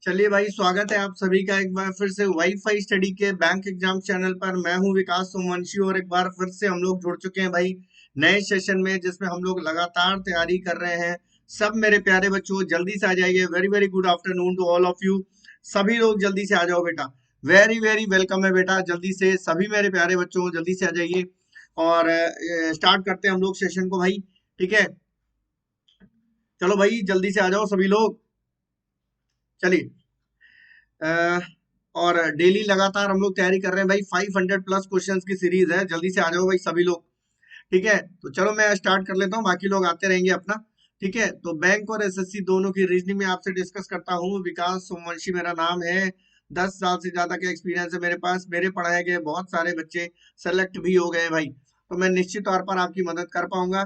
चलिए भाई, स्वागत है आप सभी का एक बार फिर से वाईफाई स्टडी के बैंक एग्जाम चैनल पर। मैं हूं विकास सोमवंशी और एक बार फिर से हम लोग जुड़ चुके हैं भाई नए सेशन में, जिसमें हम लोग लगातार तैयारी कर रहे हैं। सब मेरे प्यारे बच्चों जल्दी से आ जाइए। Very very good afternoon to all of you. सभी लोग जल्दी से आ जाओ बेटा। वेरी वेरी वेलकम है बेटा। जल्दी से सभी मेरे प्यारे बच्चों जल्दी से आ जाइए और स्टार्ट करते हैं हम लोग सेशन को भाई। ठीक है, चलो भाई जल्दी से आ जाओ सभी लोग। चलिए, अ, और डेली लगातार हम लोग तैयारी कर रहे हैं भाई। 500 प्लस क्वेश्चंस की सीरीज है। जल्दी से आ जाओ भाई सभी लोग। ठीक है, तो चलो मैं स्टार्ट कर लेता हूँ, बाकी लोग आते रहेंगे अपना। ठीक है, तो बैंक और एसएससी दोनों की रीजनिंग में आपसे डिस्कस करता हूँ। विकास सोमवंशी मेरा नाम है। 10 साल से ज्यादा का एक्सपीरियंस है मेरे पास। मेरे पढ़ाए गए बहुत सारे बच्चे सेलेक्ट भी हो गए भाई, तो मैं निश्चित तौर पर आपकी मदद कर पाऊंगा।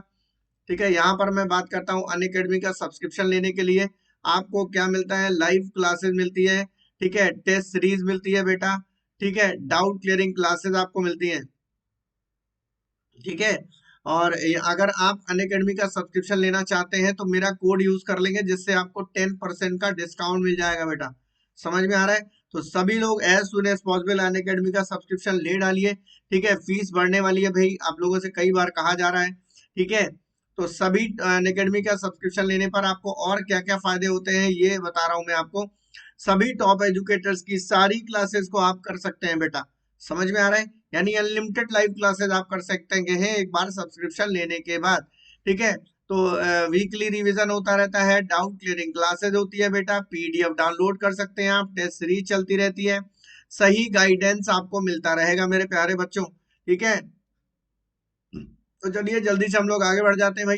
ठीक है, यहाँ पर मैं बात करता हूँ अनअकैडमी का सब्सक्रिप्शन लेने के लिए आपको क्या मिलता है। लाइव क्लासेस मिलती है। ठीक है, टेस्ट सीरीज मिलती है बेटा। ठीक है, डाउट क्लियरिंग क्लासेस आपको मिलती है। ठीक है, और अगर आप अनअकैडमी का सब्सक्रिप्शन लेना चाहते हैं तो मेरा कोड यूज कर लेंगे, जिससे आपको 10% का डिस्काउंट मिल जाएगा बेटा। समझ में आ रहा है? तो सभी लोग as soon as possible Unacademy का सब्सक्रिप्शन ले डालिए। ठीक है, फीस बढ़ने वाली है भाई, आप लोगों से कई बार कहा जा रहा है। ठीक है, तो सभी अनअकैडमी का सब्सक्रिप्शन लेने पर आपको और क्या क्या फायदे होते हैं ये बता रहा हूं मैं आपको। सभी टॉप एजुकेटर्स की सारी क्लासेस को आप कर सकते हैं बेटा। समझ में आ रहा है? यानी अनलिमिटेड लाइव क्लासेस आप कर सकते हैं एक बार सब्सक्रिप्शन लेने के बाद। ठीक है, तो वीकली रिवीजन होता रहता है, डाउट क्लियरिंग क्लासेस होती है बेटा, पीडीएफ डाउनलोड कर सकते हैं आप, टेस्ट सीरीज चलती रहती है, सही गाइडेंस आपको मिलता रहेगा मेरे प्यारे बच्चों। ठीक है, तो चलिए जल्दी से हम लोग आगे बढ़ जाते हैं भाई।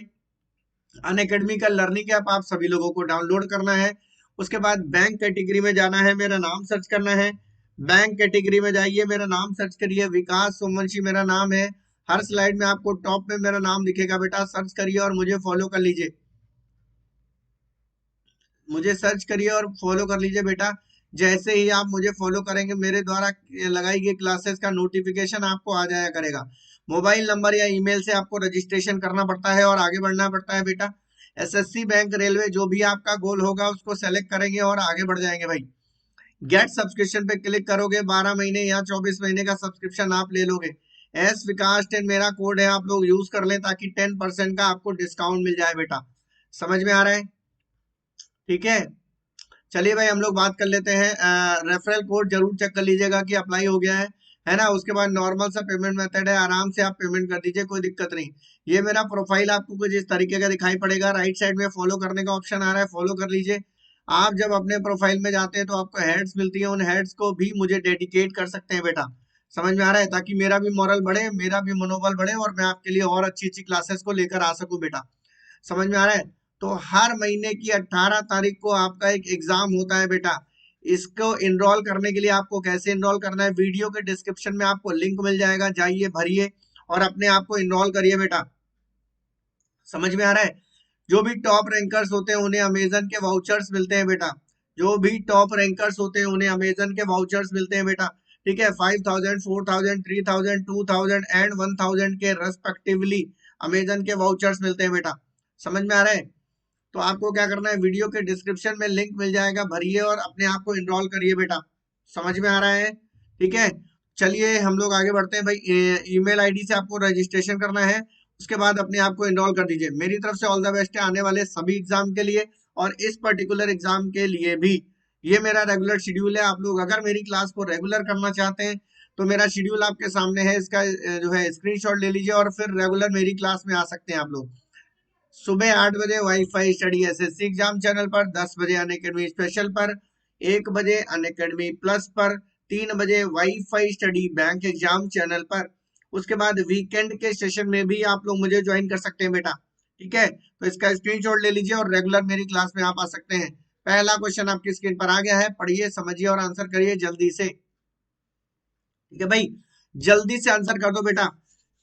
अनअकैडमी का लर्निंग ऐप आप सभी लोगों को डाउनलोड करना है। उसके बाद बैंक कैटेगरी में जाना है, मेरा नाम सर्च करना है। बैंक कैटेगरी में जाइए, मेरा नाम सर्च करिए, विकास सोमवंशी मेरा नाम है। हर स्लाइड में आपको टॉप में मेरा नाम दिखेगा बेटा, सर्च करिए और मुझे फॉलो कर लीजिए। मुझे सर्च करिए और फॉलो कर लीजिए बेटा। जैसे ही आप मुझे फॉलो करेंगे, मेरे द्वारा लगाई गई क्लासेस का नोटिफिकेशन आपको आ जाया करेगा। मोबाइल नंबर या ईमेल से आपको रजिस्ट्रेशन करना पड़ता है और आगे बढ़ना पड़ता है बेटा। एसएससी, बैंक, रेलवे, जो भी आपका गोल होगा उसको सेलेक्ट करेंगे और आगे बढ़ जाएंगे भाई। गेट सब्सक्रिप्शन पे क्लिक करोगे, 12 महीने या 24 महीने का सब्सक्रिप्शन आप ले लोगे। एस विकास 10 मेरा कोड है, आप लोग यूज कर लें ताकि 10% का आपको डिस्काउंट मिल जाए बेटा। समझ में आ रहा है? ठीक है, चलिए भाई हम लोग बात कर लेते हैं। रेफरल कोड जरूर चेक कर लीजिएगा कि अप्लाई हो गया है ना। उसके बाद नॉर्मल सा पेमेंट मेथड है, आराम से आप पेमेंट कर दीजिए, कोई दिक्कत नहीं। ये मेरा प्रोफाइल आपको कुछ इस तरीके का दिखाई पड़ेगा। राइट साइड में फॉलो करने का ऑप्शन आ रहा है, फॉलो कर लीजिए। आप जब अपने प्रोफाइल में जाते हैं तो आपको हेड्स मिलती है, उन हेड्स को भी मुझे डेडिकेट कर सकते हैं बेटा। समझ में आ रहा है? ताकि मेरा भी मॉरल बढ़े, मेरा भी मनोबल बढ़े और मैं आपके लिए और अच्छी अच्छी क्लासेस को लेकर आ सकूं बेटा। समझ में आ रहा है? तो हर महीने की 18 तारीख को आपका एक एग्जाम होता है बेटा। इसको इनरोल करने के लिए आपको कैसे इनरोल करना है, वीडियो के डिस्क्रिप्शन में आपको लिंक मिल जाएगा, जाइए भरिए और अपने आप को इनरोल करिए बेटा। समझ में आ रहा है? जो भी टॉप रैंकर्स होते हैं उन्हें अमेजन के वाउचर्स मिलते हैं बेटा। जो भी टॉप रैंकर्स होते हैं उन्हें अमेजन के वाउचर्स मिलते हैं बेटा। ठीक है, 5000, 4000, 3000, 2000 एंड 1000 के रेस्पेक्टिवली अमेजन के वाउचर्स मिलते हैं बेटा। समझ में आ रहा है? तो आपको क्या करना है, वीडियो के डिस्क्रिप्शन में लिंक मिल जाएगा, भरिए और अपने आप को इनरोल करिए बेटा। समझ में आ रहा है? ठीक है, चलिए हम लोग आगे बढ़ते हैं भाई। ईमेल आईडी से आपको रजिस्ट्रेशन करना है, उसके बाद अपने आप को इनरोल कर दीजिए। मेरी तरफ से ऑल द बेस्ट है आने वाले सभी एग्जाम के लिए और इस पर्टिकुलर एग्जाम के लिए भी। ये मेरा रेगुलर शेड्यूल है। आप लोग अगर मेरी क्लास को रेगुलर करना चाहते हैं तो मेरा शेड्यूल आपके सामने है, इसका जो है स्क्रीनशॉट ले लीजिए और फिर रेगुलर मेरी क्लास में आ सकते हैं आप लोग। सुबह 8 बजे wifi study SSC exam channel पर, 10 बजे अनअकैडमी स्पेशल पर, 1 बजे अनअकैडमी प्लस पर, 3 बजे wifi study bank exam channel पर। उसके बाद वीकेंड के सेशन में भी आप लोग मुझे ज्वाइन कर सकते हैं बेटा। ठीक है, तो इसका स्क्रीनशॉट ले लीजिए और रेगुलर मेरी क्लास में आप आ सकते हैं। पहला क्वेश्चन आपकी स्क्रीन पर आ गया है, पढ़िए समझिए और आंसर करिए जल्दी से। ठीक है भाई, जल्दी से आंसर कर दो बेटा।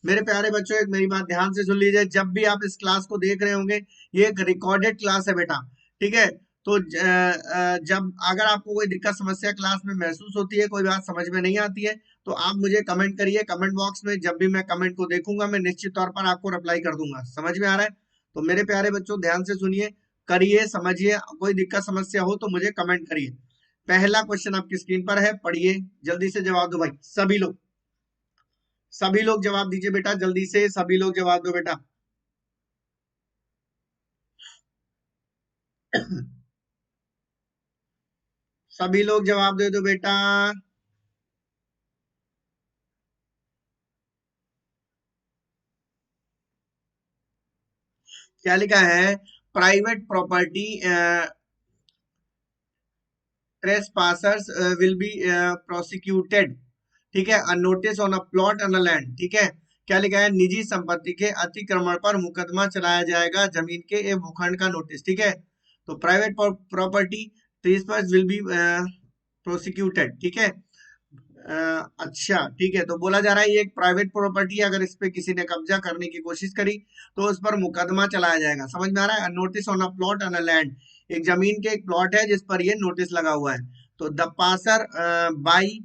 मेरे प्यारे बच्चों एक मेरी बात ध्यान से सुन लीजिए, जब भी आप इस क्लास को देख रहे होंगे ये एक रिकॉर्डेड क्लास है बेटा। ठीक है, तो जब अगर आपको कोई दिक्कत समस्या क्लास में महसूस होती है, कोई बात समझ में नहीं आती है, तो आप मुझे कमेंट करिए कमेंट बॉक्स में। जब भी मैं कमेंट को देखूंगा मैं निश्चित तौर पर आपको रिप्लाई कर दूंगा। समझ में आ रहा है? तो मेरे प्यारे बच्चों ध्यान से सुनिए, करिए, समझिए। कोई दिक्कत समस्या हो तो मुझे कमेंट करिए। पहला क्वेश्चन आपकी स्क्रीन पर है, पढ़िए, जल्दी से जवाब दो भाई सभी लोग जवाब दीजिए बेटा, जल्दी से सभी लोग जवाब दो बेटा। सभी लोग जवाब दे दो बेटा। क्या लिखा है? Private property trespassers will be prosecuted, ठीक है, a notice on a plot on a land, ठीक है। क्या लिखा है? निजी संपत्ति के अतिक्रमण पर मुकदमा चलाया जाएगा, जमीन के एक भूखंड का नोटिस, ठीक है। तो private property trespass will be prosecuted, ठीक है। अच्छा, ठीक है, तो बोला जा रहा है ये एक प्राइवेट प्रॉपर्टी है, अगर इस पे किसी ने कब्जा करने की कोशिश करी तो उस पर मुकदमा चलाया जाएगा। समझ में आ रहा है? Notice on a plot on a land, एक जमीन के एक प्लॉट है जिस पर ये नोटिस लगा हुआ है। तो द पासर बाई,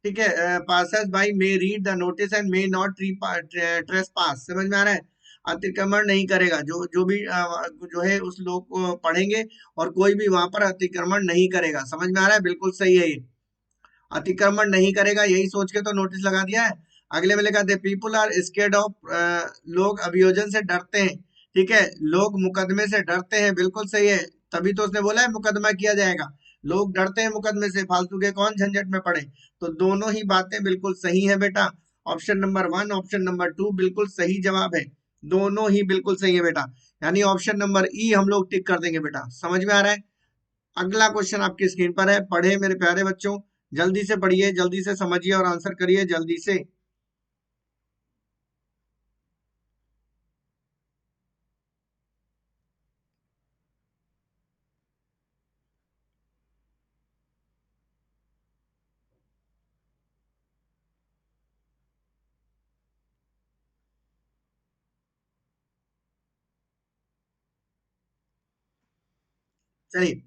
ठीक है, passers by may read the notice and may not trespass. समझ में आ रहा है? अतिक्रमण नहीं करेगा, जो जो भी जो है उस लोग को पढ़ेंगे, और कोई भी वहां पर अतिक्रमण नहीं करेगा। समझ में आ रहा है? बिल्कुल सही है ये, अतिक्रमण नहीं करेगा, यही सोच के तो नोटिस लगा दिया है। अगले में लिखा है पीपुल आर स्केर्ड ऑफ, लोग अभियोजन से डरते हैं, ठीक है, लोग मुकदमे से डरते हैं, बिल्कुल सही है, तभी तो उसने बोला है मुकदमा किया जाएगा। लोग डरते हैं मुकदमे से, फालतू के कौन झंझट में पड़े। तो दोनों ही बातें बिल्कुल सही है बेटा। ऑप्शन नंबर 1, ऑप्शन नंबर 2 बिल्कुल सही जवाब है, दोनों ही बिल्कुल सही है बेटा। यानी ऑप्शन नंबर ई हम लोग टिक कर देंगे बेटा। समझ में आ रहा है? अगला क्वेश्चन आपकी स्क्रीन पर है, पढ़े मेरे प्यारे बच्चों, जल्दी से पढ़िए, जल्दी से समझिए और आंसर करिए जल्दी से। चलिए,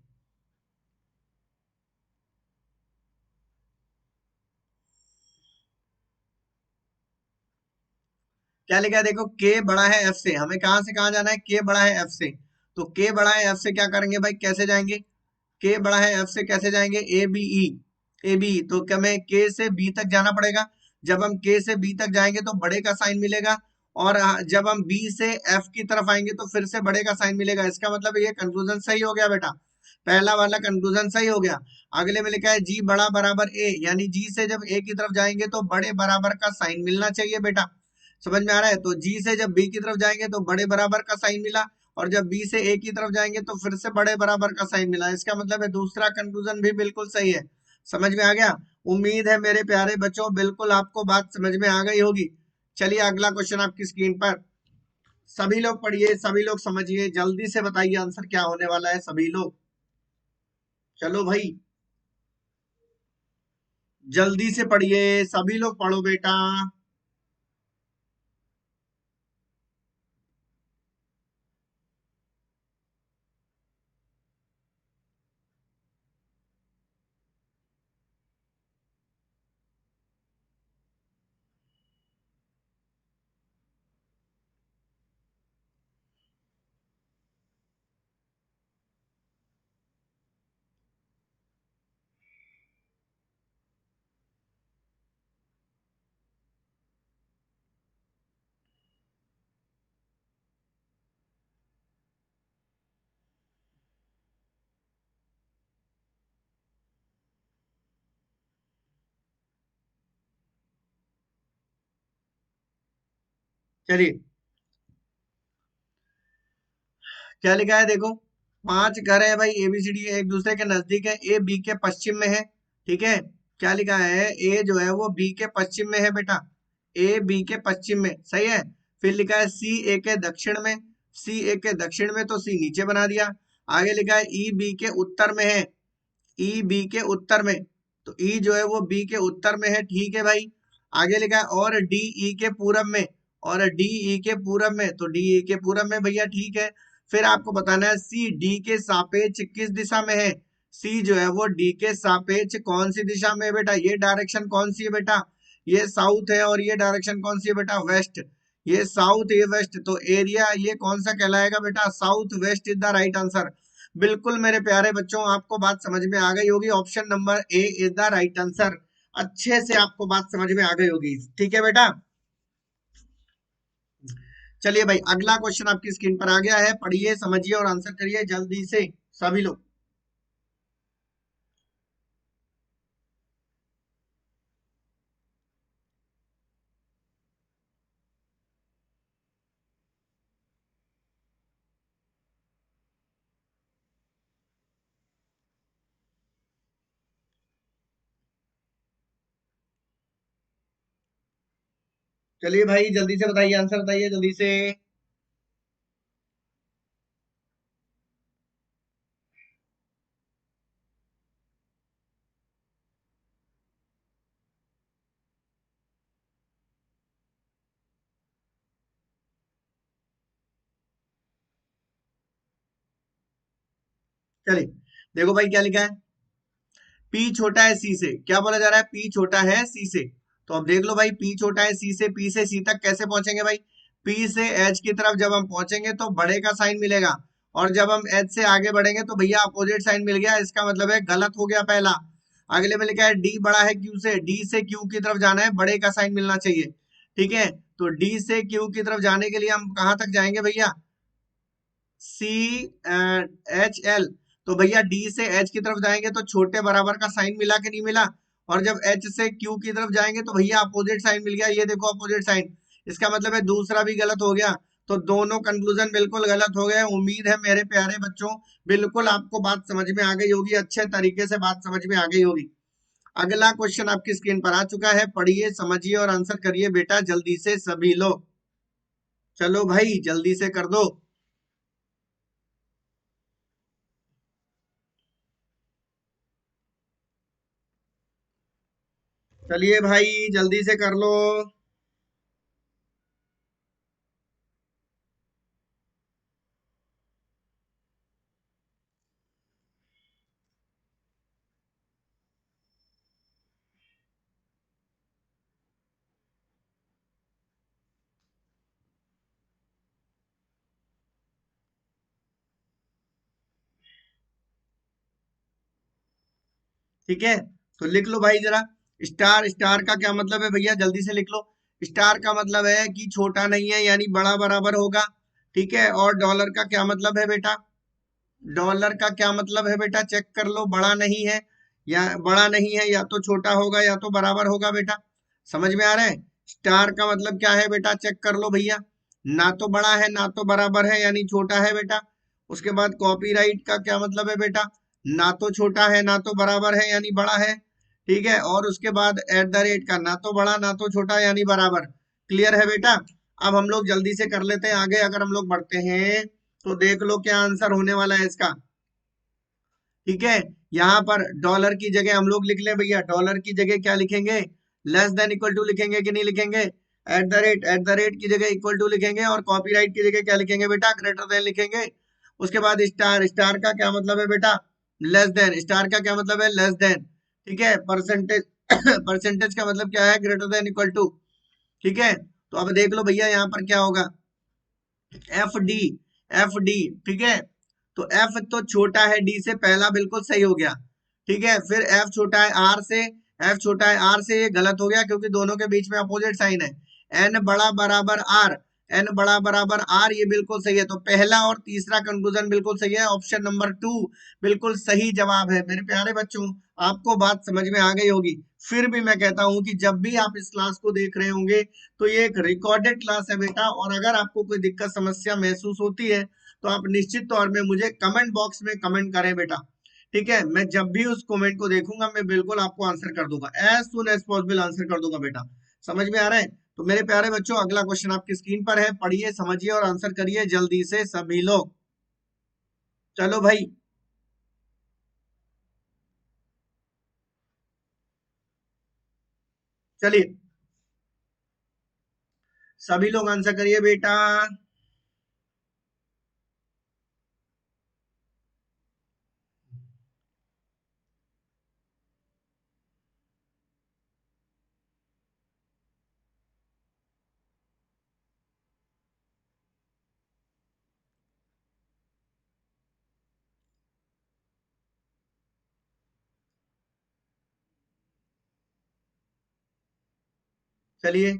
क्या लिखा है देखो, के बड़ा है एफ से, हमें कहां से कहां जाना है? के बड़ा है एफ से, तो के बड़ा है एफ से क्या करेंगे भाई, कैसे जाएंगे? के बड़ा है एफ से कैसे जाएंगे? A B E, A B, तो क्या हमें के से बी तक जाना पड़ेगा। जब हम के से बी तक जाएंगे तो बड़े का साइन मिलेगा, और जब हम बी से एफ की तरफ आएंगे तो फिर से बड़े का साइन मिलेगा। इसका मतलब ये कंक्लूजन सही हो गया बेटा, पहला वाला कंक्लूजन सही हो गया। अगले में लिखा है जी बड़ा बराबर ए, यानी जी से जब ए की तरफ जाएंगे तो बड़े बराबर का साइन मिलना चाहिए बेटा। समझ में आ रहा है? तो जी से जब बी की तरफ जाएंगे तो बड़े बराबर का साइन मिला, और जब बी से ए की तरफ जाएंगे तो फिर से बड़े बराबर का साइन मिला। इसका मतलब है दूसरा कंक्लूजन भी बिल्कुल सही है। समझ में आ गया? उम्मीद है मेरे प्यारे बच्चों बिल्कुल आपको बात समझ में आ गई होगी। चलिए अगला क्वेश्चन आपकी स्क्रीन पर, सभी लोग पढ़िए, सभी लोग समझिए, जल्दी से बताइए आंसर क्या होने वाला है सभी लोग। चलो भाई, जल्दी से पढ़िए, सभी लोग पढ़ो बेटा। चलिए, क्या लिखा है देखो, 5 घर है भाई, ABCD एक दूसरे के नजदीक है, ए बी के पश्चिम में है, ठीक है। क्या लिखा है? ए जो है वो बी के पश्चिम में है बेटा, ए बी के पश्चिम में, सही है। फिर लिखा है सी ए के दक्षिण में, सी ए के दक्षिण में तो सी नीचे बना दिया। आगे लिखा है ई बी के उत्तर में है, ई बी के उत्तर में, तो ई जो है वो बी के उत्तर में है, ठीक है भाई। आगे लिखा है और डी ई के पूरब में, और डी ई के पूरब में, तो डी ई के पूरब में भैया, ठीक है। फिर आपको बताना है सी डी के सापेक्ष किस दिशा में है, सी जो है वो डी के सापेक्ष कौन सी दिशा में है बेटा, ये डायरेक्शन कौन सी है बेटा, ये साउथ है, और ये डायरेक्शन कौन सी है बेटा, वेस्ट। ये साउथ, ये वेस्ट, तो एरिया ये कौन सा कहलाएगा बेटा, south west is the right answer. बिल्कुल मेरे प्यारे बच्चों, आपको बात समझ में आ गई होगी। Option number A is the right answer. अच्छे से आपको बात समझ में आ गई होगी। ठीक है बेटा। चलिए भाई, अगला क्वेश्चन आपकी स्क्रीन पर आ गया है, पढ़िए समझिए और आंसर करिए जल्दी से सभी लोग। चलिए भाई, जल्दी से बताइए, आंसर बताइए जल्दी से। चलिए, देखो भाई क्या लिखा है। पी छोटा है सी से, क्या बोला जा रहा है, पी छोटा है सी से। तो अब देख लो भाई, पी छोटा है सी से, पी से सी तक कैसे पहुंचेंगे भाई। पी से एच की तरफ जब हम पहुंचेंगे तो बड़े का साइन मिलेगा, और जब हम एच से आगे बढ़ेंगे तो भैया अपोजिट साइन मिल गया। इसका मतलब है गलत हो गया पहला। अगले में लिखा है डी बड़ा है क्यू से, डी से क्यू की तरफ जाना है, बड़े का साइन मिलना चाहिए। ठीक है, तो डी से क्यू की तरफ जाने के लिए हम कहां तक जाएंगे भैया, सी एच एल। तो भैया डी से एच की तरफ जाएंगे तो छोटे बराबर का साइन मिला कि नहीं मिला, और जब एच से क्यू की तरफ जाएंगे तो भैया अपोजिट साइन मिल गया। ये देखो अपोजिट साइन, इसका मतलब है दूसरा भी गलत हो गया। तो दोनों कंक्लूजन बिल्कुल गलत हो गए। उम्मीद है मेरे प्यारे बच्चों, बिल्कुल आपको बात समझ में आ गई होगी, अच्छे तरीके से बात समझ में आ गई होगी। अगला क्वेश्चन आपकी स्क्रीन पर आ चुका है, पढ़िए समझिए और आंसर करिए बेटा जल्दी से सभी लोग। चलो भाई जल्दी से कर दो। चलिए भाई जल्दी से कर लो। ठीक है, तो लिख लो भाई जरा। स्टार, स्टार का क्या मतलब है भैया, जल्दी से लिख लो। स्टार का मतलब है कि छोटा नहीं है, यानी बड़ा बराबर होगा। ठीक है, और डॉलर का क्या मतलब है बेटा, डॉलर का क्या मतलब है बेटा, चेक कर लो। बड़ा नहीं है, या बड़ा नहीं है, या तो छोटा होगा या तो बराबर होगा बेटा। समझ में आ रहा है। स्टार का मतलब क्या है बेटा, चेक कर लो भैया। ना तो बड़ा है ना तो बराबर है, यानी छोटा है बेटा। उसके बाद कॉपीराइट का क्या मतलब है बेटा, ना तो छोटा है ना तो बराबर है, यानी बड़ा है। ठीक है, और उसके बाद एट द रेट का ना तो बड़ा ना तो छोटा यानी बराबर। क्लियर है बेटा। अब हम लोग जल्दी से कर लेते हैं आगे, अगर हम लोग बढ़ते हैं तो देख लो क्या आंसर होने वाला है इसका। ठीक है, यहाँ पर डॉलर की जगह हम लोग लिख लें भैया, डॉलर की जगह क्या लिखेंगे, लेस देन इक्वल टू लिखेंगे कि नहीं लिखेंगे। एट द रेट की जगह इक्वल टू लिखेंगे, और कॉपीराइट की जगह क्या लिखेंगे बेटा, ग्रेटर देन लिखेंगे। उसके बाद स्टार, स्टार का क्या मतलब है बेटा, लेस देन। स्टार का क्या मतलब है, लेस देन। ठीक है, परसेंटेज परसेंटेज का मतलब क्या है, ग्रेटर देन इक्वल टू। ठीक है, तो अब देख लो भैया यहाँ पर क्या होगा, एफ डी, एफ डी। ठीक है, तो एफ तो छोटा है डी से, पहला बिल्कुल सही हो गया। ठीक है, फिर एफ छोटा है आर से, एफ छोटा है आर से, ये गलत हो गया क्योंकि दोनों के बीच में अपोजिट साइन है। एन बड़ा बराबर आर, एन बड़ा बराबर आर, ये बिल्कुल सही है। तो पहला और तीसरा कंक्लूजन बिल्कुल सही है, ऑप्शन नंबर टू बिल्कुल सही जवाब है। मेरे प्यारे बच्चों, आपको बात समझ में आ गई होगी। फिर भी मैं कहता हूं कि जब भी आप इस क्लास को देख रहे होंगे तो ये एक रिकॉर्डेड क्लास है बेटा, और अगर आपको कोई दिक्कत समस्या महसूस होती है तो आप निश्चित तौर में मुझे कमेंट बॉक्स में कमेंट करें बेटा। ठीक है, मैं जब भी उस कमेंट को देखूंगा मैं बिल्कुल आपको आंसर कर दूंगा, as soon as possible answer कर दूंगा बेटा। समझ में आ रहा है। तो मेरे प्यारे बच्चों, अगला क्वेश्चन आपकी स्क्रीन पर है, पढ़िए समझिए और आंसर करिए जल्दी से सभी लोग। चलो भाई, चलिए सभी लोग आंसर करिए बेटा। चलिए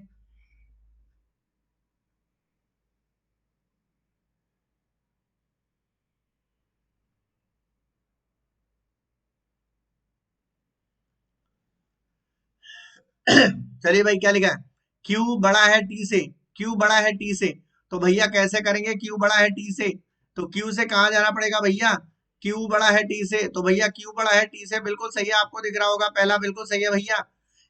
चलिए भाई क्या लिखा है, क्यू बड़ा है टी से, क्यू बड़ा है टी से, तो भैया कैसे करेंगे, क्यू बड़ा है टी से, तो क्यू से कहाँ जाना पड़ेगा भैया, क्यू बड़ा है टी से, तो भैया क्यू बड़ा है टी से, बिल्कुल सही है, आपको दिख रहा होगा, पहला बिल्कुल सही है भैया।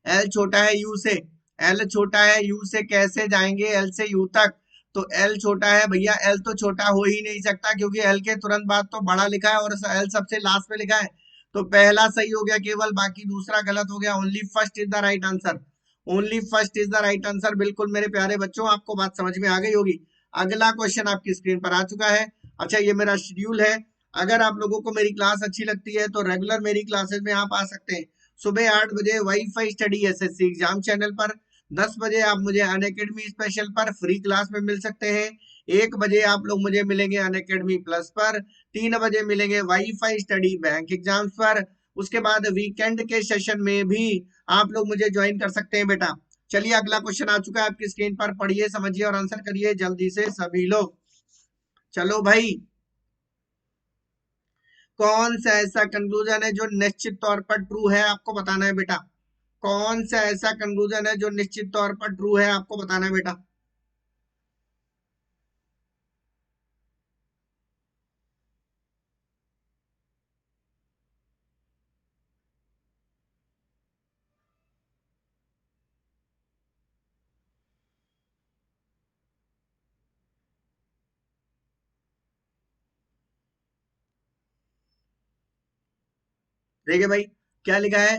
एल छोटा है यू से, एल छोटा है यू से, कैसे जाएंगे एल से यू तक, तो एल छोटा है भैया, एल तो छोटा हो ही नहीं सकता क्योंकि एल के तुरंत बाद तो बड़ा लिखा है और एल सबसे लास्ट में लिखा है, तो पहला सही हो गया केवल, बाकी दूसरा गलत हो गया, only first is the right answer, only first is the right answer, बिल्कुल मेरे प्यारे बच्चों आपको बात समझ में आ गई होगी। अगला क्वेश्चन आपकी स्क्रीन पर आ चुका है। अच्छा ये मेरा शेड्यूल है, अगर आप लोगों को मेरी क्लास अच्छी लगती है तो रेगुलर मेरी क्लासेस में आप आ सकते हैं। सुबह 8 बजे wifi study SSC exam channel पर, 10 बजे आप मुझे अनअकैडमी स्पेशल पर फ्री क्लास में मिल सकते हैं, 1 बजे आप लोग मुझे मिलेंगे अनअकैडमी प्लस पर, 3 बजे मिलेंगे वाईफाई स्टडी बैंक एग्जाम्स पर, उसके बाद वीकेंड के सेशन में भी आप लोग मुझे ज्वाइन कर सकते हैं बेटा। चलिए अगला क्वेश्चन आ चुका है आपकी स्क्रीन पर, पढ़िए समझिए और आंसर करिए जल्दी से सभी लोग। चलो भाई, कौन सा ऐसा कंक्लूजन है जो निश्चित तौर पर ट्रू है, आपको बताना है बेटा, कौन सा ऐसा कंक्लूजन है जो निश्चित तौर पर ट्रू है, आपको बताना है बेटा। देखिए भाई क्या लिखा है,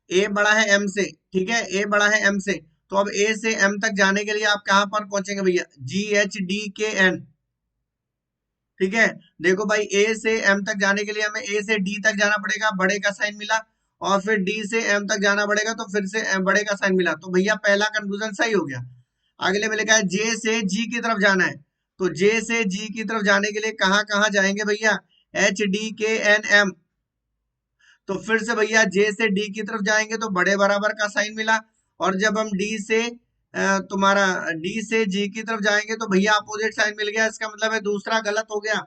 ए बड़ा है एम से, ठीक है, ए बड़ा है एम से, तो अब ए से एम तक जाने के लिए आप कहां पर पहुंचेंगे भैया, GHDKN, ठीक है। देखो भाई ए से एम तक जाने के लिए हमें ए से डी तक जाना पड़ेगा, बड़े का साइन मिला, और फिर डी से एम तक जाना पड़ेगा तो फिर से बड़े का साइन मिला, तो भैया पहला कंक्लूजन सही हो गया। अगले में लिखा है जे से जी की तरफ जाना है, तो जे से जी की तरफ जाने के लिए कहाँ कहाँ जाएंगे भैया, HDKNM, तो फिर से भैया जे से डी की तरफ जाएंगे तो बड़े बराबर का साइन मिला, और जब हम डी से तुम्हारा डी से जी की तरफ जाएंगे तो भैया अपोजिट साइन मिल गया, इसका मतलब है दूसरा गलत हो गया,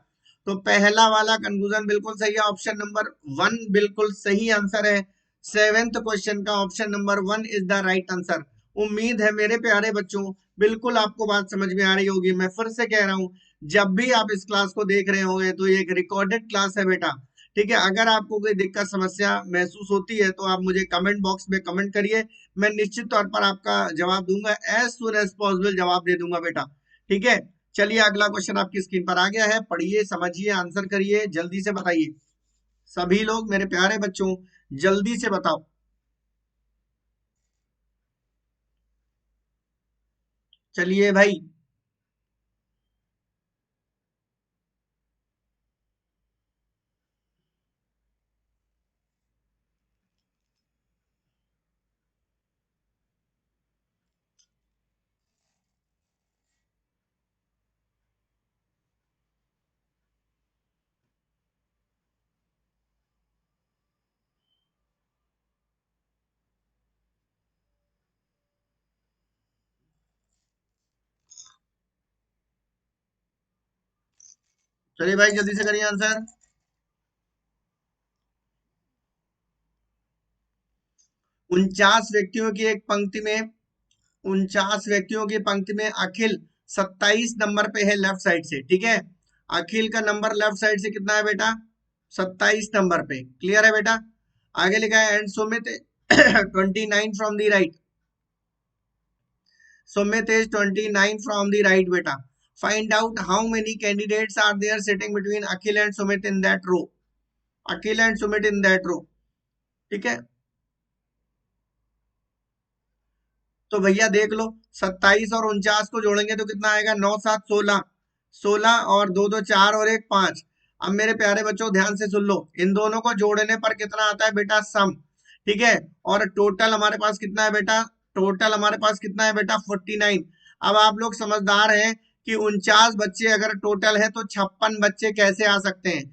तो पहला वाला कंक्लूजन बिल्कुल सही है, ऑप्शन नंबर 1 बिल्कुल सही आंसर है। सेवेंथ क्वेश्चन का option number 1 is the right answer. उम्मीद है मेरे प्यारे बच्चों बिल्कुल आपको बात समझ में आ रही होगी, मैं फिर से कह रहा हूँ, जब भी आप इस क्लास को देख रहे होंगे तो ये एक रिकॉर्डेड क्लास है बेटा, ठीक है। अगर आपको कोई दिक्कत समस्या महसूस होती है तो आप मुझे कमेंट बॉक्स में कमेंट करिए, मैं निश्चित तौर पर आपका जवाब दूंगा, एज सुन एज पॉसिबल जवाब दे दूंगा बेटा, ठीक है। चलिए अगला क्वेश्चन आपकी स्क्रीन पर आ गया है, पढ़िए समझिए आंसर करिए जल्दी से बताइए, सभी लोग मेरे प्यारे बच्चों जल्दी से बताओ। चलिए भाई, चलिए भाई जल्दी से करिए आंसर। 49 व्यक्तियों की एक पंक्ति में, 49 व्यक्तियों की पंक्ति में अखिल 27 नंबर पे है लेफ्ट साइड से, ठीक है। अखिल का नंबर लेफ्ट साइड से कितना है बेटा, 27 नंबर पे, क्लियर है बेटा। आगे लिखा है and Sumit 29 from the right, Sumit is 29 from the right बेटा, find out how many candidates are there sitting between Akhil and Sumit in that row, Akhil and Sumit in that row, ठीक है। तो भैया देख लो, 27 और 49 को जोड़ेंगे तो कितना आएगा, 9 7 16, 16 और दो दो चार और एक 5। अब मेरे प्यारे बच्चों ध्यान से सुन लो, इन दोनों को जोड़ने पर कितना आता है बेटा, सम, ठीक है। और टोटल हमारे पास कितना है बेटा, टोटल हमारे पास कितना है बेटा, 49। अब आप लोग समझदार हैं कि 49 बच्चे अगर टोटल है तो 56 बच्चे कैसे आ सकते हैं,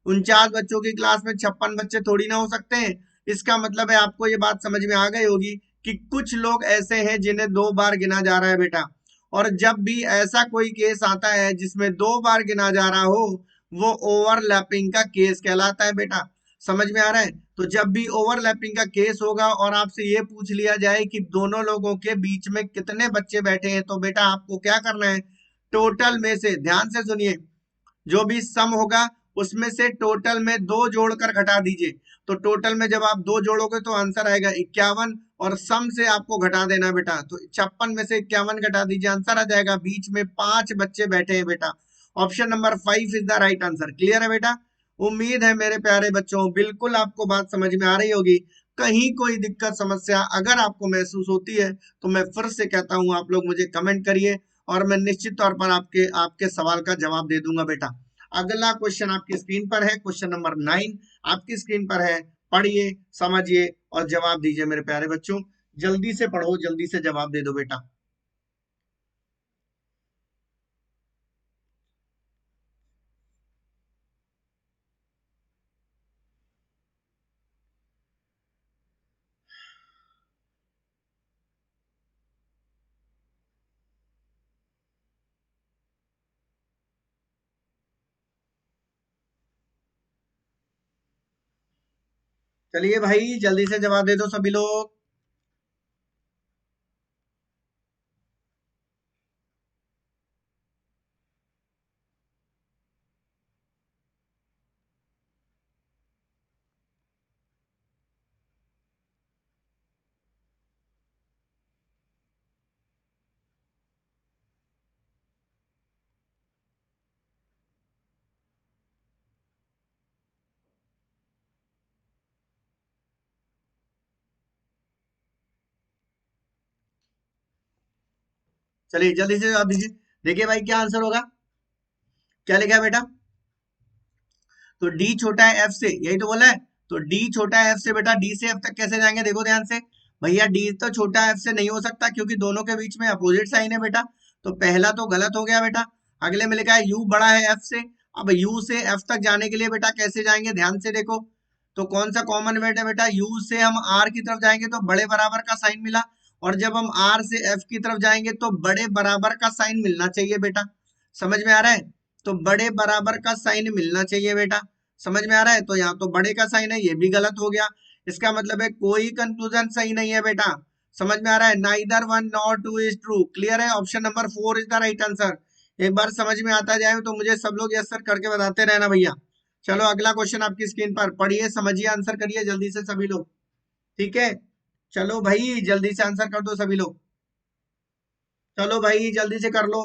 49 बच्चों की क्लास में 56 बच्चे थोड़ी ना हो सकते हैं, इसका मतलब है आपको ये बात समझ में आ गई होगी कि कुछ लोग ऐसे हैं जिन्हें 2 बार गिना जा रहा है बेटा, और जब भी ऐसा कोई केस आता है जिसमें 2 बार गिना जा रहा हो, वो ओवरलैपिंग का केस कहलाता है बेटा। समझ में आ रहा है? तो जब भी ओवरलैपिंग का केस होगा और आपसे ये पूछ लिया जाए कि दोनों लोगों के बीच में कितने बच्चे बैठे हैं, तो बेटा आपको क्या करना है, टोटल में से, ध्यान से सुनिए, जो भी सम होगा उसमें से टोटल में 2 जोड़कर घटा दीजिए। तो टोटल में जब आप 2 जोड़ोगे तो आंसर आएगा 51, और सम से आपको घटा देना बेटा, तो 56 में से 51 घटा दीजिए, आंसर आ जाएगा बीच में 5 बच्चे बैठे हैं बेटा। Option number 5 is the right answer. Clear है बेटा? उम्मीद है मेरे प्यारे बच्चों बिल्कुल आपको बात समझ में आ रही होगी। कहीं कोई दिक्कत समस्या अगर आपको महसूस होती है तो मैं फिर से कहता हूं, आप लोग मुझे कमेंट करिए और मैं निश्चित तौर पर आपके आपके सवाल का जवाब दे दूंगा बेटा। अगला क्वेश्चन आपकी स्क्रीन पर है, क्वेश्चन नंबर 9 आपकी स्क्रीन पर है। पढ़िए, समझिए और जवाब दीजिए मेरे प्यारे बच्चों। जल्दी से पढ़ो, जल्दी से जवाब दे दो बेटा। चलिए भाई जल्दी से जवाब दे दो सभी लोग। चलिए जल्दी से जवाब दीजिए। देखिए भाई क्या आंसर होगा, क्या लिखा है बेटा? तो डी छोटा है एफ से, यही तो बोला है। तो डी छोटा है एफ से बेटा, डी से एफ तक कैसे जाएंगे, देखो ध्यान से। भैया डी तो छोटा एफ से नहीं हो सकता क्योंकि दोनों के बीच में अपोजिट साइन है बेटा, तो पहला तो गलत हो गया बेटा। अगले में लिखा है यू बड़ा है एफ से। अब यू से एफ तक जाने के लिए बेटा कैसे जाएंगे, ध्यान से देखो। तो कौन सा कॉमन वेट है बेटा, यू से हम आर की तरफ जाएंगे तो बड़े बराबर का साइन मिला, और जब हम आर से एफ की तरफ जाएंगे तो बड़े बराबर का साइन मिलना चाहिए बेटा। समझ में आ रहा है? तो बड़े बराबर का साइन मिलना चाहिए बेटा। समझ में आ रहा है? तो यहाँ तो बड़े का साइन है, ये भी गलत हो गया। इसका मतलब है कोई कंक्लूजन सही नहीं है बेटा। समझ में आ रहा है? Neither one nor two is true. Clear है? Option number 4 is the right answer. एक बार समझ में आता जाए तो मुझे सब लोग यस सर करके बताते रहना भैया। चलो अगला क्वेश्चन आपकी स्क्रीन पर, पढ़िए समझिए आंसर करिए जल्दी से सभी लोग। ठीक है, चलो भाई जल्दी से आंसर कर दो सभी लोग। चलो भाई जल्दी से कर लो।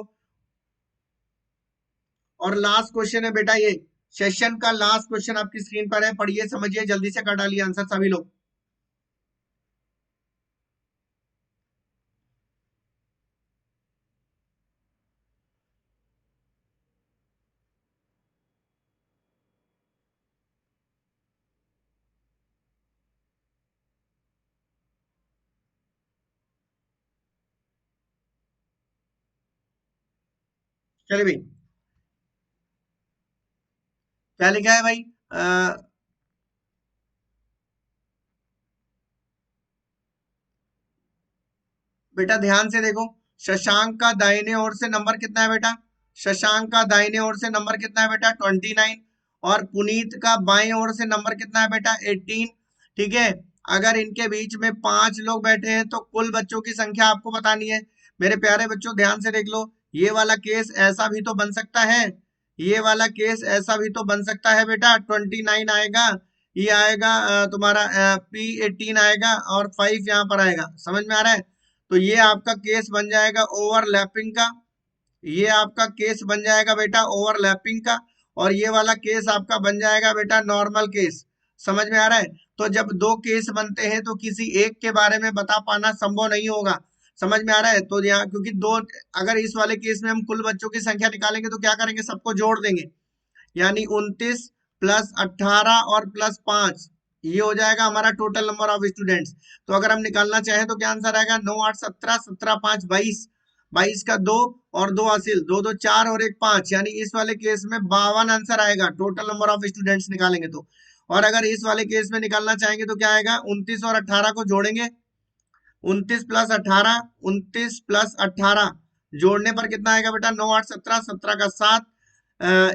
और लास्ट क्वेश्चन है बेटा ये, सेशन का लास्ट क्वेश्चन आपकी स्क्रीन पर है, पढ़िए समझिए जल्दी से कर डालिए आंसर सभी लोग। चलिए भाई, क्या लिखा है भाई? बेटा ध्यान से देखो, शशांक का दाहिने ओर से नंबर कितना है बेटा? शशांक का दाहिने ओर से नंबर कितना है बेटा? 29। और पुनीत का बाएं ओर से नंबर कितना है बेटा? 18। ठीक है, अगर इनके बीच में 5 लोग बैठे हैं तो कुल बच्चों की संख्या आपको बतानी है। मेरे प्यारे बच्चों ध्यान से देख लो, ये वाला केस ऐसा भी तो बन सकता है, ये वाला केस ऐसा भी तो बन सकता है बेटा। 29 आएगा, ये आएगा तुम्हारा P18 आएगा और 5 यहाँ पर आएगा। समझ में आ रहा है? तो ये आपका केस बन जाएगा ओवरलैपिंग का, ये आपका केस बन जाएगा बेटा ओवरलैपिंग का, और ये वाला केस आपका बन जाएगा बेटा नॉर्मल केस। समझ में आ रहा है? तो जब 2 केस बनते हैं तो किसी एक के बारे में बता पाना संभव नहीं होगा। समझ में आ रहा है? तो यहाँ क्योंकि दो, अगर इस वाले केस में हम कुल बच्चों की संख्या निकालेंगे तो क्या करेंगे, सबको जोड़ देंगे, यानी 29 प्लस 18 और प्लस 5, ये हो जाएगा हमारा टोटल नंबर ऑफ स्टूडेंट्स। तो अगर हम निकालना चाहें तो क्या आंसर आएगा, 9 8 17, 17 5 22, 22 का 2 और 2 हासिल, 2 2 4 और 1 5, यानी इस वाले केस में 52 आंसर आएगा टोटल नंबर ऑफ स्टूडेंट्स निकालेंगे तो। और अगर इस वाले केस में निकालना चाहेंगे तो क्या आएगा, 29 और 18 को जोड़ेंगे 29 + 18, 29 + 18 जोड़ने पर कितना आएगा बेटा? 9 8 17, 17 का 7,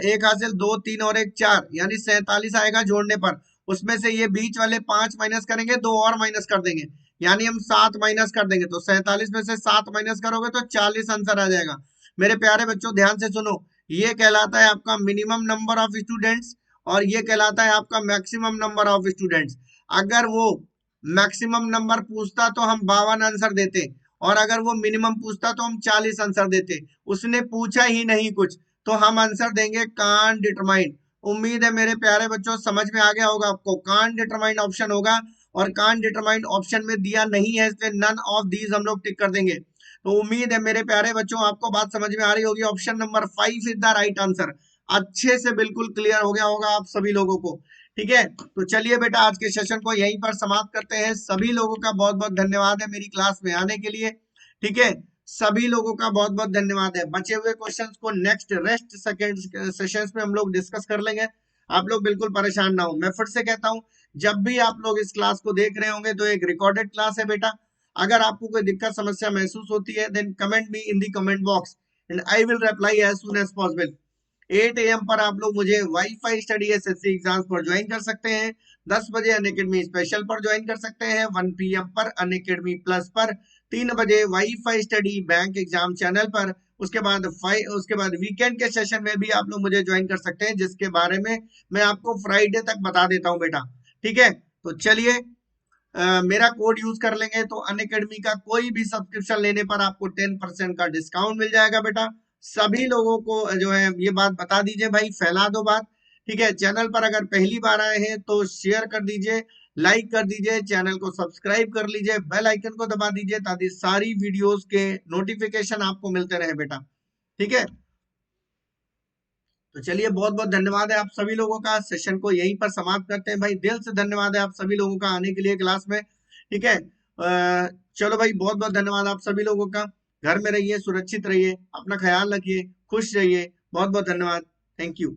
एक हासिल 2 3 और एक 4, यानी 47 आएगा जोड़ने पर। उसमें से ये बीच वाले 5 माइनस करेंगे, 2 और माइनस कर देंगे, यानी हम 7 माइनस कर देंगे। तो 47 में से 7 माइनस करोगे तो 40 आंसर आ जाएगा। मेरे प्यारे बच्चों ध्यान से सुनो, ये कहलाता है आपका मिनिमम नंबर ऑफ स्टूडेंट्स और ये कहलाता है आपका मैक्सिमम नंबर ऑफ स्टूडेंट्स। अगर वो मैक्सिमम नंबर पूछता तो हम 52 आंसर देते, और अगर वो मिनिमम पूछता तो हम 40 आंसर देते। उसने पूछा ही नहीं कुछ, तो हम आंसर देंगे कान डिटरमाइंड। उम्मीद है मेरे प्यारे बच्चों समझ में आ गया होगा आपको। कान डिटरमाइंड ऑप्शन होगा, और कान डिटरमाइंड ऑप्शन में दिया नहीं है, इसलिए नन ऑफ दीज हम लोग टिक कर देंगे। तो उम्मीद है मेरे प्यारे बच्चों आपको बात समझ में आ रही होगी। Option number 5 is the right answer. अच्छे से बिल्कुल क्लियर हो गया होगा आप सभी लोगों को। ठीक है, तो चलिए बेटा आज के सेशन को यहीं पर समाप्त करते हैं। सभी लोगों का बहुत बहुत धन्यवाद है मेरी क्लास में आने के लिए। ठीक है, सभी लोगों का बहुत बहुत धन्यवाद है। बचे हुए क्वेश्चंस को नेक्स्ट रेस्ट सेकंड सेशंस में हम लोग डिस्कस कर लेंगे। आप लोग बिल्कुल परेशान ना हो। मैं फिर से कहता हूं, जब भी आप लोग इस क्लास को देख रहे होंगे तो एक रिकॉर्डेड क्लास है बेटा। अगर आपको कोई दिक्कत समस्या महसूस होती है, then comment me in the comment box and I will reply as soon as possible. 8 AM पर आप लोग मुझे वाईफाई स्टडी एसएससी एग्जाम्स पर ज्वाइन कर सकते हैं। 10 बजे अनअकैडमी स्पेशल पर ज्वाइन कर सकते हैं। 1 PM पर अनअकैडमी प्लस पर। 3 बजे wifi study bank exam channel पर। उसके बाद वीकेंड के सेशन में भी आप लोग मुझे ज्वाइन कर सकते हैं, जिसके बारे में मैं आपको फ्राइडे तक बता देता हूं बेटा। ठीक है, तो चलिए मेरा कोड यूज कर लेंगे तो अनअकैडमी का कोई भी सब्सक्रिप्शन लेने पर आपको 10% का डिस्काउंट मिल जाएगा बेटा। सभी लोगों को जो है ये बात बता दीजिए भाई, फैला दो बात। ठीक है, चैनल पर अगर पहली बार आए हैं तो शेयर कर दीजिए, लाइक कर दीजिए, चैनल को सब्सक्राइब कर लीजिए, बेल आइकन को दबा दीजिए ताकि सारी वीडियोस के नोटिफिकेशन आपको मिलते रहे बेटा। ठीक है, तो चलिए बहुत बहुत धन्यवाद है आप सभी लोगों का। सेशन को यहीं पर समाप्त करते हैं भाई। दिल से धन्यवाद है आप सभी लोगों का आने के लिए क्लास में। ठीक है, चलो भाई बहुत बहुत धन्यवाद आप सभी लोगों का। घर में रहिए, सुरक्षित रहिए, अपना ख्याल रखिए, खुश रहिए। बहुत बहुत धन्यवाद। Thank you.